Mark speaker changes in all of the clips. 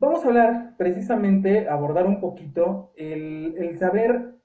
Speaker 1: Vamos a hablar precisamente, abordar un poquito el saber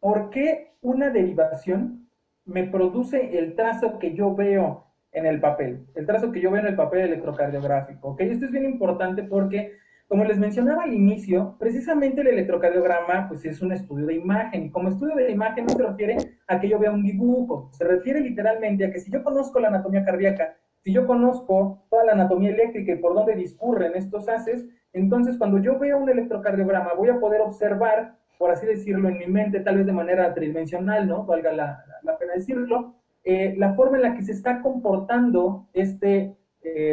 Speaker 1: por qué una derivación me produce el trazo que yo veo en el papel, el trazo que yo veo en el papel electrocardiográfico. ¿Ok? Esto es bien importante porque, como les mencionaba al inicio, precisamente el electrocardiograma pues, es un estudio de imagen, y como estudio de imagen no se refiere a que yo vea un dibujo, se refiere literalmente a que si yo conozco la anatomía cardíaca, si yo conozco toda la anatomía eléctrica y por dónde discurren estos haces, entonces cuando yo veo un electrocardiograma voy a poder observar, por así decirlo, en mi mente, tal vez de manera tridimensional, ¿no? Valga la pena decirlo, la forma en la que se está comportando este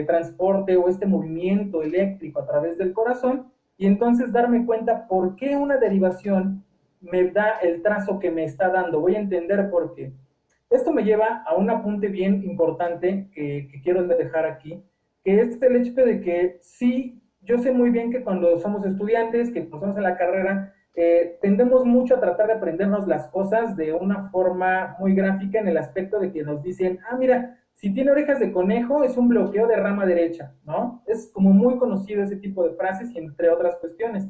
Speaker 1: transporte o este movimiento eléctrico a través del corazón, y entonces darme cuenta por qué una derivación me da el trazo que me está dando. Voy a entender por qué. Esto me lleva a un apunte bien importante que quiero dejar aquí, que es el hecho de que sí, yo sé muy bien que cuando somos estudiantes, que estamos en la carrera, tendemos mucho a tratar de aprendernos las cosas de una forma muy gráfica, en el aspecto de que nos dicen, ah, mira, si tiene orejas de conejo es un bloqueo de rama derecha, ¿no? Es como muy conocido ese tipo de frases y entre otras cuestiones.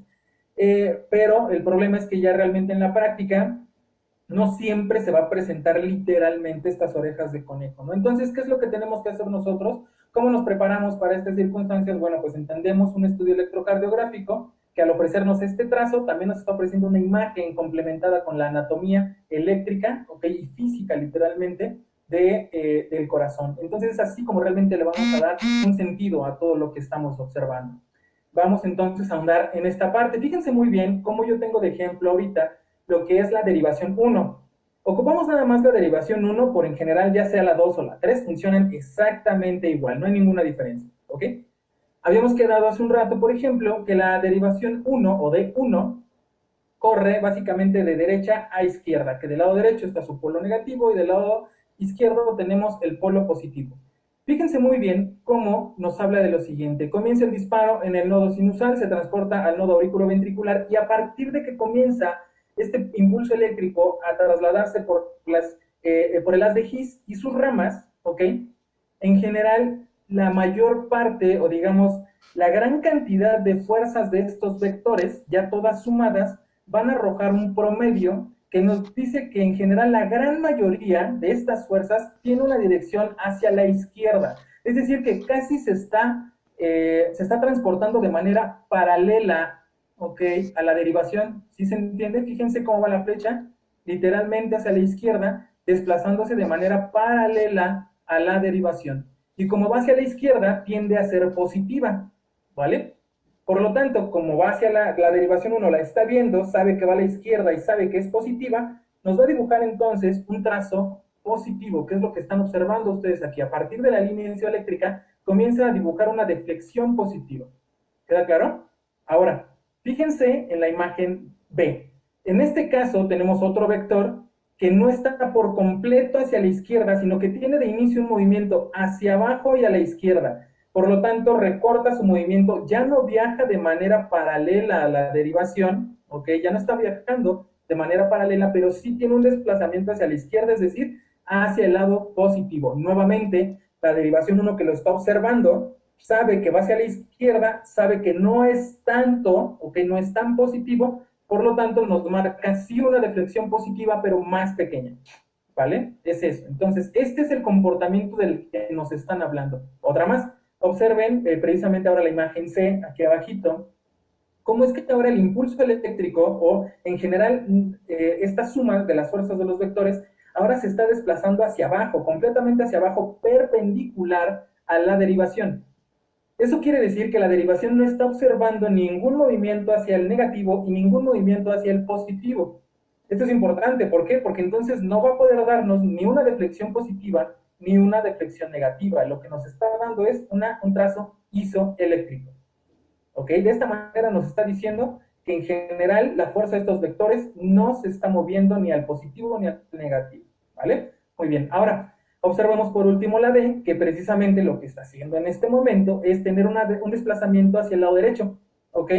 Speaker 1: Pero el problema es que ya realmente en la práctica no siempre se va a presentar literalmente estas orejas de conejo, ¿no? Entonces, ¿qué es lo que tenemos que hacer nosotros? ¿Cómo nos preparamos para estas circunstancias? Bueno, pues entendemos un estudio electrocardiográfico que al ofrecernos este trazo también nos está ofreciendo una imagen complementada con la anatomía eléctrica, ¿ok? Y física literalmente del corazón. Entonces es así como realmente le vamos a dar un sentido a todo lo que estamos observando. Vamos entonces a ahondar en esta parte. Fíjense muy bien cómo yo tengo de ejemplo ahorita lo que es la derivación uno. Ocupamos nada más la derivación uno, por en general ya sea la 2 o la 3 funcionan exactamente igual, no hay ninguna diferencia, ¿ok? Habíamos quedado hace un rato, por ejemplo, que la derivación uno o de uno corre básicamente de derecha a izquierda, que del lado derecho está su polo negativo y del lado izquierdo tenemos el polo positivo. Fíjense muy bien cómo nos habla de lo siguiente. Comienza el disparo en el nodo sinusal, se transporta al nodo auriculoventricular y a partir de que comienza este impulso eléctrico a trasladarse por el haz de His y sus ramas, ¿ok? En general, la mayor parte, o digamos, la gran cantidad de fuerzas de estos vectores, ya todas sumadas, van a arrojar un promedio que nos dice que en general la gran mayoría de estas fuerzas tiene una dirección hacia la izquierda. Es decir, que casi se está transportando de manera paralela, ¿ok? A la derivación. ¿Sí se entiende? Fíjense cómo va la flecha, literalmente hacia la izquierda, desplazándose de manera paralela a la derivación. Y como va hacia la izquierda, tiende a ser positiva, ¿vale? Por lo tanto, como va hacia la derivación uno la está viendo, sabe que va a la izquierda y sabe que es positiva, nos va a dibujar entonces un trazo positivo, que es lo que están observando ustedes aquí. A partir de la línea incisoeléctrica, comienza a dibujar una deflexión positiva. ¿Queda claro? Ahora, fíjense en la imagen B. En este caso tenemos otro vector que no está por completo hacia la izquierda, sino que tiene de inicio un movimiento hacia abajo y a la izquierda. Por lo tanto, recorta su movimiento, ya no viaja de manera paralela a la derivación, ¿ok? Ya no está viajando de manera paralela, pero sí tiene un desplazamiento hacia la izquierda, es decir, hacia el lado positivo. Nuevamente, la derivación uno que lo está observando sabe que va hacia la izquierda, sabe que no es tanto, o que no es tan positivo, por lo tanto nos marca sí una deflexión positiva, pero más pequeña, ¿vale? Es eso. Entonces, este es el comportamiento del que nos están hablando. Otra más, observen precisamente ahora la imagen C, aquí abajito, cómo es que ahora el impulso eléctrico, o en general esta suma de las fuerzas de los vectores, ahora se está desplazando hacia abajo, completamente hacia abajo, perpendicular a la derivación. Eso quiere decir que la derivación no está observando ningún movimiento hacia el negativo y ningún movimiento hacia el positivo. Esto es importante, ¿por qué? Porque entonces no va a poder darnos ni una deflexión positiva ni una deflexión negativa. Lo que nos está dando es un trazo isoeléctrico. ¿Ok? De esta manera nos está diciendo que en general la fuerza de estos vectores no se está moviendo ni al positivo ni al negativo. ¿Vale? Muy bien. Ahora, observamos por último la D, que precisamente lo que está haciendo en este momento es tener un desplazamiento hacia el lado derecho. ¿Ok?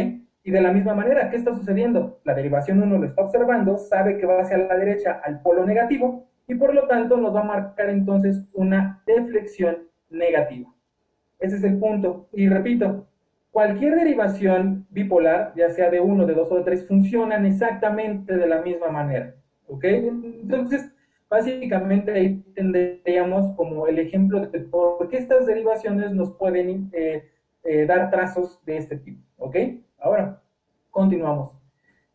Speaker 1: Y de la misma manera, ¿qué está sucediendo? La derivación 1 lo está observando, sabe que va hacia la derecha al polo negativo y por lo tanto nos va a marcar entonces una deflexión negativa. Ese es el punto. Y repito, cualquier derivación bipolar, ya sea de uno, de dos o de tres, funcionan exactamente de la misma manera, ¿ok? Entonces, básicamente ahí tendríamos como el ejemplo de por qué estas derivaciones nos pueden dar trazos de este tipo, ¿ok? Ahora, continuamos.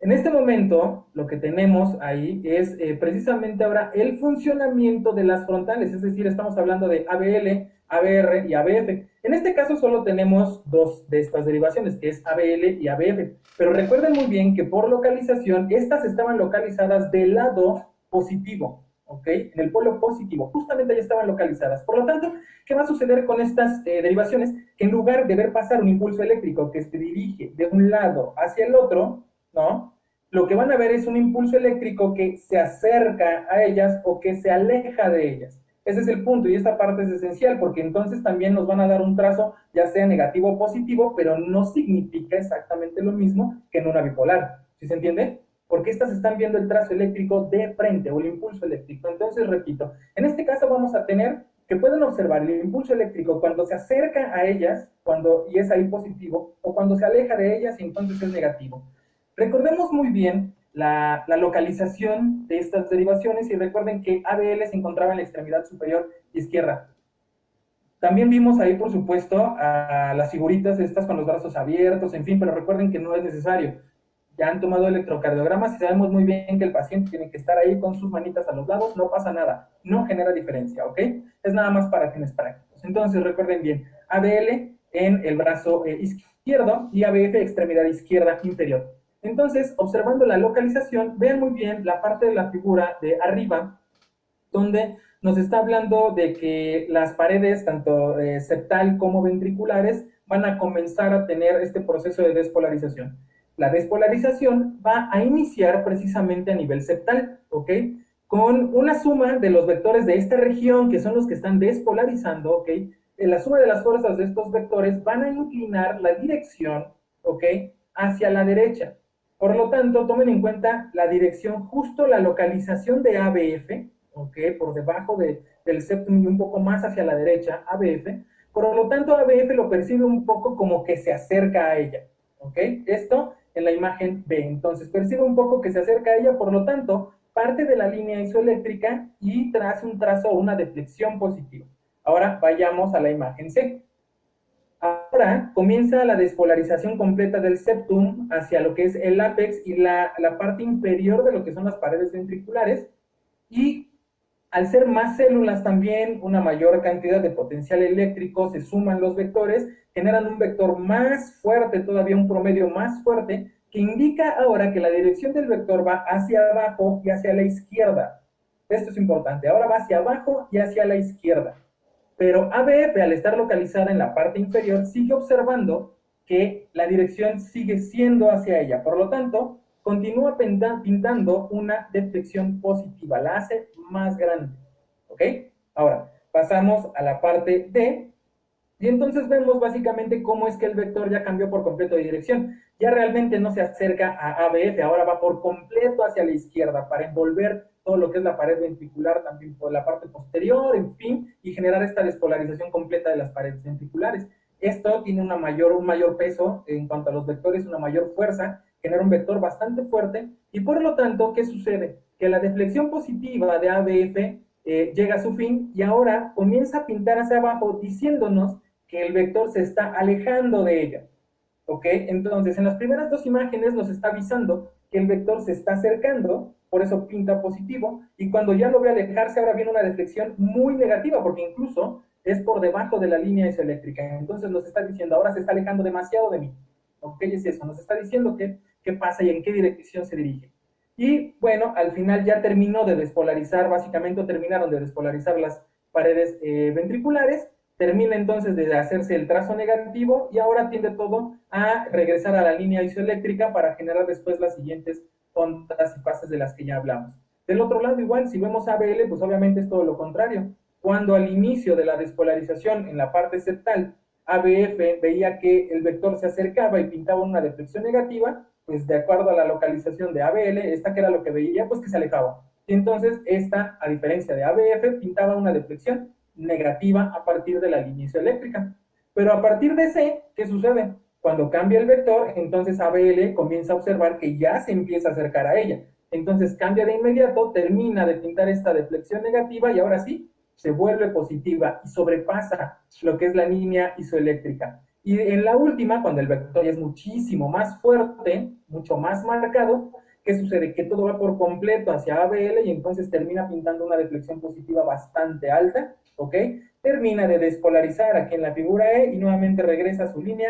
Speaker 1: En este momento, lo que tenemos ahí es precisamente ahora el funcionamiento de las frontales, es decir, estamos hablando de ABL, ABR y ABF. En este caso solo tenemos dos de estas derivaciones, que es ABL y ABF, pero recuerden muy bien que por localización, estas estaban localizadas del lado positivo, ¿ok? En el polo positivo, justamente ahí estaban localizadas. Por lo tanto, ¿qué va a suceder con estas derivaciones? Que en lugar de ver pasar un impulso eléctrico que se dirige de un lado hacia el otro, ¿no? Lo que van a ver es un impulso eléctrico que se acerca a ellas o que se aleja de ellas. Ese es el punto y esta parte es esencial porque entonces también nos van a dar un trazo ya sea negativo o positivo, pero no significa exactamente lo mismo que en una bipolar. ¿Sí se entiende? Porque estas están viendo el trazo eléctrico de frente o el impulso eléctrico. Entonces, repito, en este caso vamos a tener que pueden observar el impulso eléctrico cuando se acerca a ellas y es ahí positivo, o cuando se aleja de ellas y entonces es negativo. Recordemos muy bien la localización de estas derivaciones y recuerden que ABL se encontraba en la extremidad superior izquierda. También vimos ahí, por supuesto, a las figuritas estas con los brazos abiertos, en fin, pero recuerden que no es necesario. Ya han tomado electrocardiogramas y sabemos muy bien que el paciente tiene que estar ahí con sus manitas a los lados, no pasa nada, no genera diferencia, ¿ok? Es nada más para fines prácticos. Entonces, recuerden bien, ABL en el brazo izquierdo y ABF extremidad izquierda inferior. Entonces, observando la localización, vean muy bien la parte de la figura de arriba, donde nos está hablando de que las paredes, tanto septal como ventriculares, van a comenzar a tener este proceso de despolarización. La despolarización va a iniciar precisamente a nivel septal, ¿ok? Con una suma de los vectores de esta región, que son los que están despolarizando, ¿ok? La suma de las fuerzas de estos vectores van a inclinar la dirección, ¿ok? Hacia la derecha. Por lo tanto, tomen en cuenta la dirección, justo la localización de ABF, ¿ok? Por debajo del septum y un poco más hacia la derecha, ABF. Por lo tanto, ABF lo percibe un poco como que se acerca a ella, ¿ok? Esto en la imagen B. Entonces, percibe un poco que se acerca a ella, por lo tanto, parte de la línea isoeléctrica y traza un trazo o una deflexión positiva. Ahora vayamos a la imagen C. Ahora comienza la despolarización completa del septum hacia lo que es el ápex y la parte inferior de lo que son las paredes ventriculares, y al ser más células también, una mayor cantidad de potencial eléctrico, se suman los vectores, generan un vector más fuerte, todavía un promedio más fuerte, que indica ahora que la dirección del vector va hacia abajo y hacia la izquierda. Esto es importante, ahora va hacia abajo y hacia la izquierda. Pero ABF, al estar localizada en la parte inferior, sigue observando que la dirección sigue siendo hacia ella. Por lo tanto, continúa pintando una deflexión positiva, la hace más grande. ¿Ok? Ahora, pasamos a la parte D, y entonces vemos básicamente cómo es que el vector ya cambió por completo de dirección. Ya realmente no se acerca a ABF, ahora va por completo hacia la izquierda para envolver todo lo que es la pared ventricular, también por la parte posterior, en fin, y generar esta despolarización completa de las paredes ventriculares. Esto tiene un mayor peso en cuanto a los vectores, una mayor fuerza, genera un vector bastante fuerte, y por lo tanto, ¿qué sucede? Que la deflexión positiva de ABF llega a su fin y ahora comienza a pintar hacia abajo diciéndonos que el vector se está alejando de ella. ¿Ok? Entonces, en las primeras dos imágenes nos está avisando que el vector se está acercando, por eso pinta positivo, y cuando ya lo ve alejarse, ahora viene una deflexión muy negativa, porque incluso es por debajo de la línea isoeléctrica. Entonces nos está diciendo, ahora se está alejando demasiado de mí. ¿Ok? Es eso, nos está diciendo qué pasa y en qué dirección se dirige. Y bueno, al final ya terminó de despolarizar, básicamente terminaron de despolarizar las paredes ventriculares, termina entonces de hacerse el trazo negativo y ahora tiende todo a regresar a la línea isoeléctrica para generar después las siguientes ondas y fases de las que ya hablamos. Del otro lado igual, si vemos ABL, pues obviamente es todo lo contrario. Cuando al inicio de la despolarización en la parte septal, ABF veía que el vector se acercaba y pintaba una deflexión negativa, pues de acuerdo a la localización de ABL, esta que era lo que veía, pues que se alejaba. Y entonces esta, a diferencia de ABF, pintaba una deflexión negativa a partir de la línea isoeléctrica. Pero a partir de C, ¿qué sucede? Cuando cambia el vector, entonces ABL comienza a observar que ya se empieza a acercar a ella. Entonces cambia de inmediato, termina de pintar esta deflexión negativa y ahora sí, se vuelve positiva y sobrepasa lo que es la línea isoeléctrica. Y en la última, cuando el vector ya es muchísimo más fuerte, mucho más marcado, ¿qué sucede? Que todo va por completo hacia ABL y entonces termina pintando una deflexión positiva bastante alta, ¿ok? Termina de despolarizar aquí en la figura E y nuevamente regresa a su línea